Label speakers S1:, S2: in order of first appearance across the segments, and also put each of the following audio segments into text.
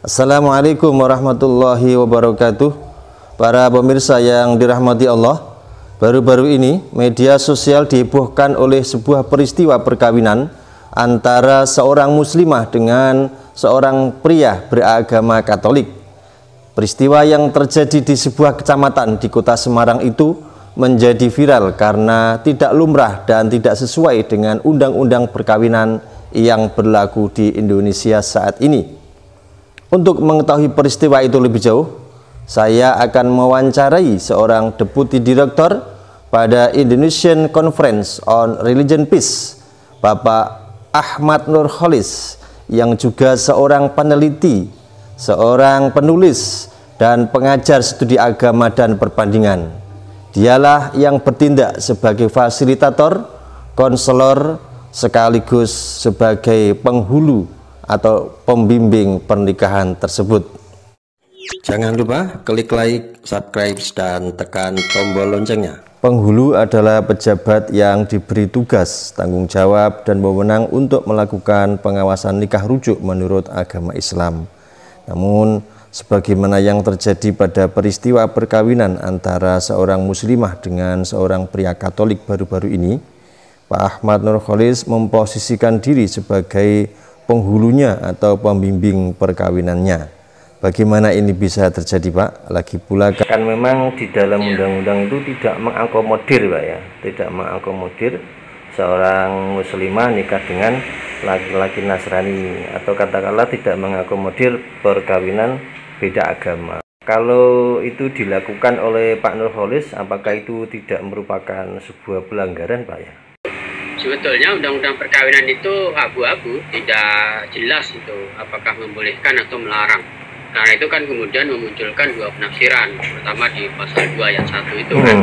S1: Assalamualaikum warahmatullahi wabarakatuh. Para pemirsa yang dirahmati Allah, baru-baru ini media sosial dihebohkan oleh sebuah peristiwa perkawinan antara seorang muslimah dengan seorang pria beragama Katolik. Peristiwa yang terjadi di sebuah kecamatan di kota Semarang itu menjadi viral karena tidak lumrah dan tidak sesuai dengan undang-undang perkawinan yang berlaku di Indonesia saat ini. Untuk mengetahui peristiwa itu lebih jauh, saya akan mewawancarai seorang Deputi Direktur pada Indonesian Conference on Religion Peace, Bapak Ahmad Nurholis, yang juga seorang peneliti, seorang penulis, dan pengajar studi agama dan perbandingan. Dialah yang bertindak sebagai fasilitator, konselor, sekaligus sebagai penghulu atau pembimbing pernikahan tersebut. Jangan lupa klik like, subscribe, dan tekan tombol loncengnya. Penghulu adalah pejabat yang diberi tugas, tanggung jawab, dan wewenang untuk melakukan pengawasan nikah rujuk menurut agama Islam. Namun, sebagaimana yang terjadi pada peristiwa perkawinan antara seorang muslimah dengan seorang pria Katolik baru-baru ini, Pak Ahmad Nurholis memposisikan diri sebagai penghulunya atau pembimbing perkawinannya. Bagaimana ini bisa terjadi, Pak? Lagi pula kan memang di dalam undang-undang itu tidak mengakomodir, Pak, ya, tidak mengakomodir seorang muslimah nikah dengan laki-laki Nasrani, atau katakanlah tidak mengakomodir perkawinan beda agama. Kalau itu dilakukan oleh Pak Nurholis, apakah itu tidak merupakan sebuah pelanggaran, Pak, ya?
S2: Sebetulnya undang-undang perkawinan itu abu-abu, tidak jelas itu apakah membolehkan atau melarang. Karena itu kan kemudian memunculkan dua penafsiran. Pertama di pasal 2 ayat 1 itu kan,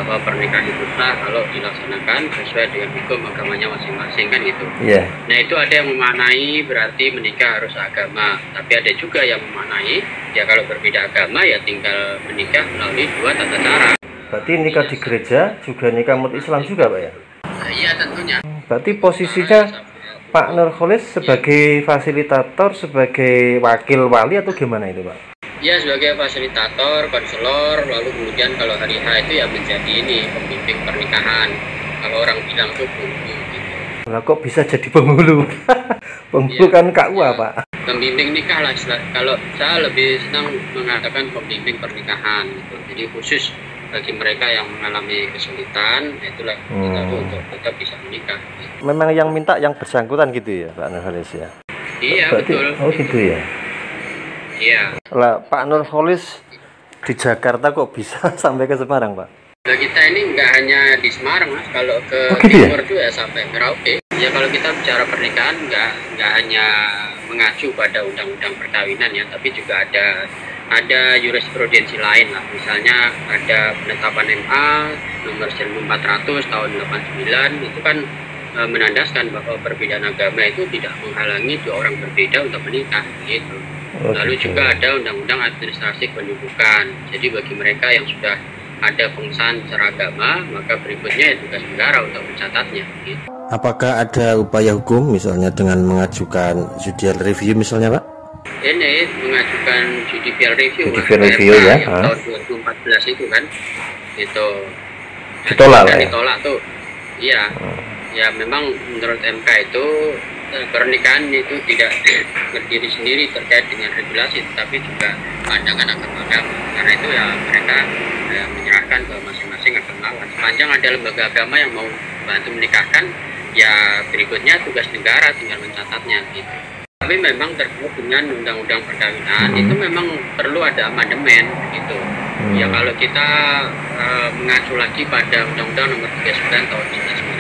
S2: bahwa pernikahan itu sah kalau dilaksanakan sesuai dengan hukum agamanya masing-masing, kan gitu. Nah, itu ada yang memaknai berarti menikah harus agama, tapi ada juga yang memaknai ya kalau berbeda agama ya tinggal menikah melalui dua tata cara.
S1: Berarti nikah di gereja juga nikah menurut Islam juga, Pak, ya?
S2: Iya, tentunya.
S1: Berarti posisinya Pak Nurholis sebagai fasilitator, sebagai wakil wali, atau gimana itu, Pak?
S2: Ya, sebagai fasilitator, konselor, lalu kemudian kalau hari H itu ya menjadi ini pembimbing pernikahan. Kalau orang bilang tuh penghulu gitu.
S1: Nah, kok bisa jadi penghulu? Penghulu ya, kan KUA, ya, Pak.
S2: Pembimbing nikah lah. Kalau saya lebih senang mengatakan pembimbing pernikahan gitu. Jadi khusus bagi mereka yang mengalami kesulitan, itulah kita untuk tetap bisa menikah.
S1: Memang yang minta yang bersangkutan gitu ya, Pak Nurholis, ya?
S2: Iya, berarti, betul.
S1: Oh gitu ya?
S2: Iya.
S1: Lah, Pak Nurholis di Jakarta kok bisa sampai ke Semarang, Pak?
S2: Nah, kita ini nggak hanya di Semarang, Mas. Kalau ke timur tuh ya sampai Merauke. Ya kalau kita bicara pernikahan nggak hanya mengacu pada undang-undang perkawinan ya, tapi juga ada jurisprudensi lain lah. Misalnya ada penetapan MA nomor 1400 tahun 89, itu kan menandaskan bahwa perbedaan agama itu tidak menghalangi dua orang berbeda untuk menikah gitu. Lalu juga ada undang-undang administrasi pendudukan. Jadi bagi mereka yang sudah ada pengesahan secara agama, maka berikutnya ya tugas negara untuk mencatatnya gitu.
S1: Apakah ada upaya hukum misalnya dengan mengajukan judicial review misalnya, Pak?
S2: Ini mengajukan judicial review
S1: ya,
S2: yang tahun 2014 itu kan, itu
S1: ditolak lah,
S2: ditolak tuh. Iya, ya memang menurut MK itu pernikahan itu tidak berdiri sendiri terkait dengan regulasi, tetapi juga pandangan agama. Karena itu ya mereka menyerahkan ke masing-masing agama. Sepanjang ada lembaga agama yang mau bantu menikahkan, ya berikutnya tugas negara tinggal mencatatnya gitu. Tapi memang terkait dengan undang-undang perkawinan itu memang perlu ada amandemen gitu. Ya kalau kita mengacu lagi pada Undang-Undang Nomor 39 Tahun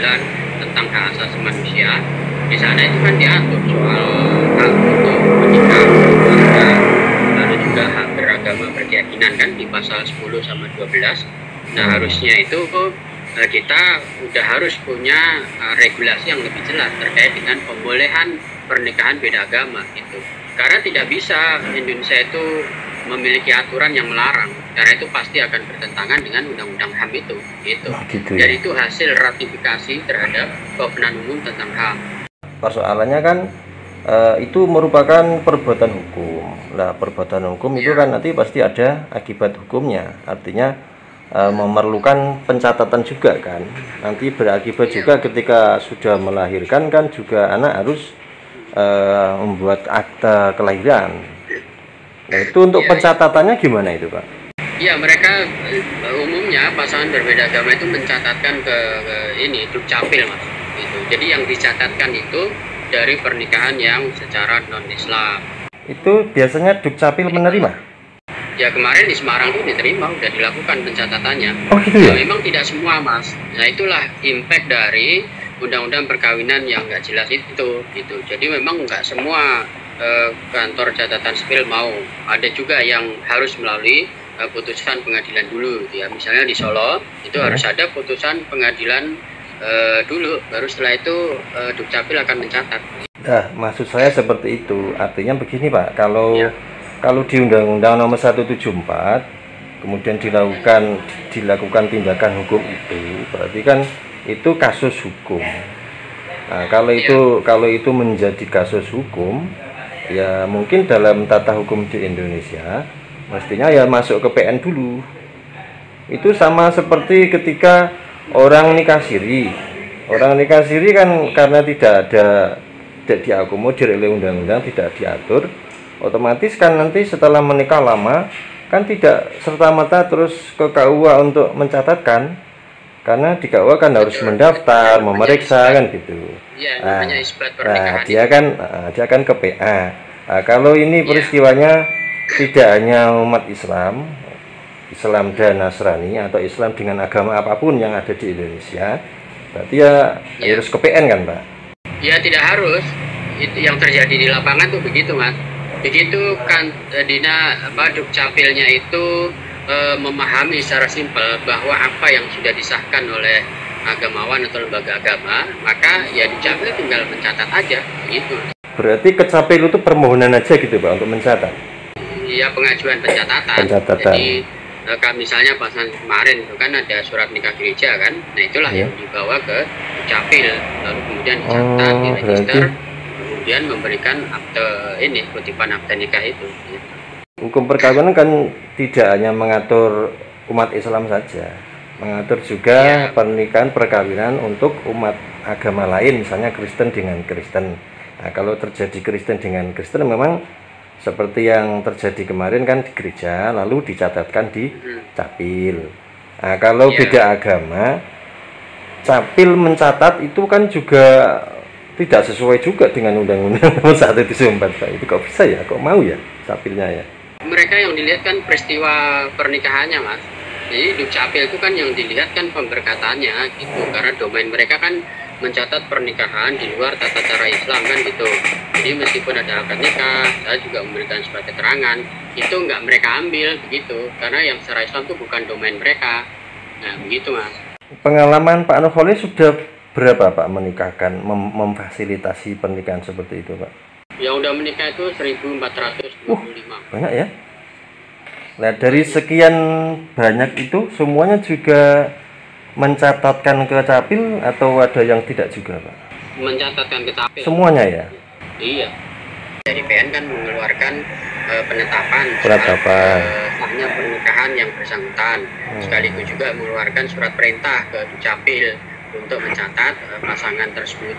S2: 99 tentang hak asasi manusia, di sana itu kan diatur soal hak untuk menikah, lalu juga hak beragama berkeyakinan kan di pasal 10 sama 12. Nah harusnya itu kita udah harus punya regulasi yang lebih jelas terkait dengan pembolehan pernikahan beda agama gitu. Karena tidak bisa Indonesia itu memiliki aturan yang melarang, karena itu pasti akan bertentangan dengan undang-undang HAM itu gitu. Dan itu hasil ratifikasi terhadap Kovenant Umum tentang HAM.
S1: Persoalannya kan itu merupakan perbuatan hukum. Nah, perbuatan hukum itu kan nanti pasti ada akibat hukumnya. Artinya memerlukan pencatatan juga kan. Nanti berakibat juga ketika sudah melahirkan kan juga anak harus membuat akta kelahiran. Nah, itu untuk pencatatannya gimana itu, Pak?
S2: Iya, mereka umumnya pasangan berbeda agama itu mencatatkan ke ini Dukcapil, Mas. Gitu. Jadi yang dicatatkan itu dari pernikahan yang secara non-Islam.
S1: Itu biasanya Dukcapil menerima?
S2: Ya kemarin di Semarang itu diterima, udah dilakukan pencatatannya.
S1: Oh gitu ya?
S2: Memang tidak semua, Mas. Nah itulah impact dari undang-undang perkawinan yang nggak jelas itu. Gitu. Jadi memang nggak semua kantor catatan sipil mau. Ada juga yang harus melalui putusan pengadilan dulu. Ya misalnya di Solo itu harus ada putusan pengadilan dulu, baru setelah itu Dukcapil akan mencatat.
S1: Nah, maksud saya seperti itu. Artinya begini, Pak, kalau di Undang-Undang Nomor 174 kemudian dilakukan tindakan hukum itu, berarti kan itu kasus hukum. Nah, kalau itu menjadi kasus hukum, ya mungkin dalam tata hukum di Indonesia mestinya ya masuk ke PN dulu. Itu sama seperti ketika orang nikah siri kan karena tidak diakomodir oleh undang-undang, tidak diatur, otomatis kan nanti setelah menikah lama kan tidak serta-merta terus ke KUA untuk mencatatkan, karena di KUA kan harus mendaftar, memeriksa kan gitu. Nah, dia kan ke PA. Nah, kalau ini peristiwanya tidak hanya umat Islam dan Nasrani atau Islam dengan agama apapun yang ada di Indonesia, berarti ya harus ke PN kan, Pak?
S2: Ya tidak harus. Itu yang terjadi di lapangan tuh begitu, Mas. Begitu kan Dukcapilnya itu memahami secara simpel bahwa apa yang sudah disahkan oleh agamawan atau lembaga agama, maka ya Dukcapil tinggal mencatat aja, begitu.
S1: Berarti ke Capil itu permohonan aja gitu, Pak, untuk mencatat?
S2: Iya, pengajuan pencatatan. Jadi misalnya pasangan kemarin itu kan ada surat nikah gereja kan, nah itulah yang dibawa ke Dukcapil, lalu kemudian dicatat, diregister, kemudian memberikan akte kutipan akte nikah itu.
S1: Hukum perkawinan kan tidak hanya mengatur umat Islam saja, mengatur juga pernikahan perkawinan untuk umat agama lain, misalnya Kristen dengan Kristen. Nah, kalau terjadi Kristen dengan Kristen memang seperti yang terjadi kemarin kan di gereja, lalu dicatatkan di Capil. Nah, kalau beda agama, Capil mencatat itu kan juga tidak sesuai juga dengan Undang-Undang Nomor 174, Pak. Itu kok bisa ya? Kok mau ya Capilnya ya?
S2: Mereka yang dilihat kan peristiwa pernikahannya, Mas. Jadi Dukcapil itu kan yang dilihat kan pemberkatannya gitu, karena domain mereka kan mencatat pernikahan di luar tata cara Islam kan gitu. Jadi meskipun ada akad nikah, saya juga memberikan surat keterangan, itu nggak mereka ambil begitu, karena yang secara Islam itu bukan domain mereka. Nah begitu, Mas.
S1: Pengalaman Pak Nurholis sudah berapa, Pak, menikahkan, memfasilitasi pernikahan seperti itu, Pak?
S2: Yang udah menikah itu 1425.
S1: Banyak ya? Nah, dari sekian banyak itu semuanya juga mencatatkan ke Capil atau ada yang tidak juga, Pak?
S2: Mencatatkan ke Capil.
S1: Semuanya ya?
S2: Iya. Dari PN kan mengeluarkan penetapan sahnya pernikahan yang bersangkutan. Sekaligus juga mengeluarkan surat perintah ke Dukcapil untuk mencatat pasangan tersebut.